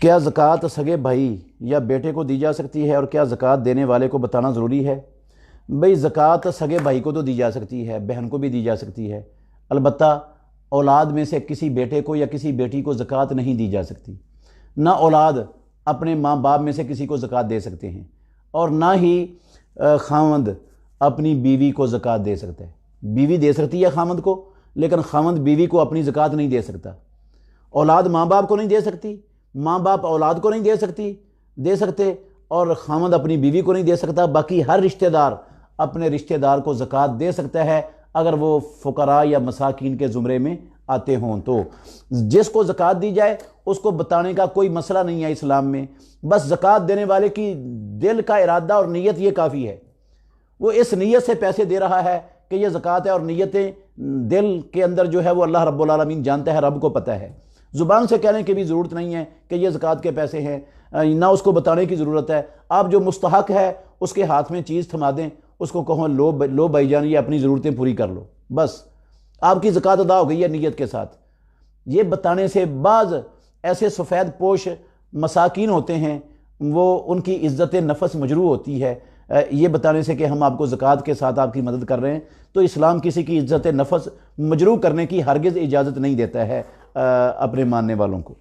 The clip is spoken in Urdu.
کیا زکوٰۃ سگے بھائی یا بیٹے کو دی جا سکتی ہے، اور کیا زکوٰۃ دینے والے کو بتانا ضروری ہے؟ بھئی زکوٰۃ سگے بھائی کو تو دی جا سکتی ہے، بہن کو بھی دی جا سکتی ہے، البتہ اولاد میں سے کسی بیٹے کو یا کسی بیٹی کو زکوٰۃ نہیں دی جا سکتی۔ نہ اولاد اپنے ماں باپ میں سے کسی کو زکوٰۃ دے سکتے ہیں، اور نہ ہی خاوند اپنی بیوی کو زکوٰۃ دے سکتا ہے۔ بیوی دے سکتی ہے خاوند کو، لیکن خاوند بیوی کو اپنی زکوٰۃ نہیں دے سکتا۔ اولاد ماں باپ کو نہیں دے سکتی، ماں باپ اولاد کو نہیں دے سکتے، اور خاوند اپنی بیوی کو نہیں دے سکتا۔ باقی ہر رشتہ دار اپنے رشتہ دار کو زکوٰۃ دے سکتا ہے اگر وہ فقراء یا مساکین کے زمرے میں آتے ہوں تو۔ جس کو زکوٰۃ دی جائے اس کو بتانے کا کوئی مسئلہ نہیں ہے اسلام میں، بس زکوٰۃ دینے والے کی دل کا ارادہ اور نیت یہ کافی ہے۔ وہ اس نیت سے پیسے دے رہا ہے کہ یہ زکوٰۃ ہے، اور نیتیں دل کے اندر جو ہے وہ اللہ رب العالمین جانتا ہے، رب کو پتہ ہے۔ زبان سے کہنے کی بھی ضرورت نہیں ہے کہ یہ زکوٰۃ کے پیسے ہیں، نہ اس کو بتانے کی ضرورت ہے۔ آپ جو مستحق ہے اس کے ہاتھ میں چیز تھما دیں، اس کو کہو لو بھائی جان یہ اپنی ضرورتیں پوری کر لو، بس آپ کی زکوٰۃ ادا ہو گئی ہے نیت کے ساتھ۔ یہ بتانے سے بعض ایسے سفید پوش مساکین ہوتے ہیں، وہ ان کی عزت نفس مجروح ہوتی ہے یہ بتانے سے کہ ہم آپ کو زکوٰۃ کے ساتھ آپ کی مدد کر رہے ہیں۔ تو اسلام کسی کی عزت نفس مجروح کرنے کی ہرگز اجازت نہیں دیتا ہے اپنے ماننے والوں کو۔